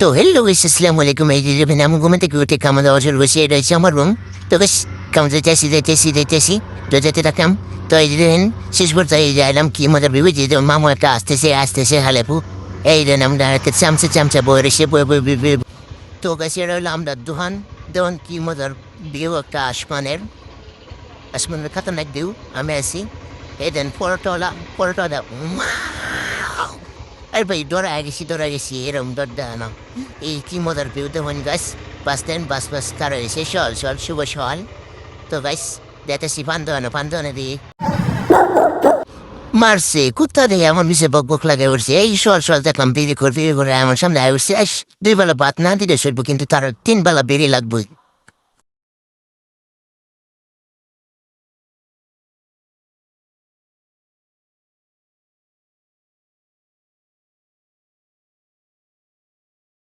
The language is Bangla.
তো hello guys, আসসালামু আলাইকুম। এই যে আমি ঘুম থেকে উঠে খাওয়া দাওয়া শুরু করছি। এটা হচ্ছে আমার রুম। তো বেশ কেমন যাইতেছি তো যেতে থাকলাম। তো এই যে শেষ পর্যায়ে এই যে এলাম কি মজার ভেবেছি যে মামু একটা আসতেছে হালেপু। এই যে আমরা একটা চামচা বয়ে রয়েছে বয়ে তো গাছ এটা হলো আমরা দোহান কি মজার ভিউ একটা আসমানের খাতারনাক ভিউ। আমি আছি এই দেন পরোটা আরে ভাই ডরা গেছি এরম ডরটা না। এই কি মজার ভিউ দেখুন গাছ। বাস কার হয়েছে সল শুভ সল। তো গাছ দেখতেছি পান্দোয়ানো দিয়ে মারছে কুত্তা দিয়ে আমার বিষয়ে বক লাগে উঠছে। এই সল দেখলাম বিড়ি করে আমার সামনে উঠছে। দুই বেলা ভাত না দিলে সরবো কিন্তু তার 3 বেলা বেরিয়ে লাগবে।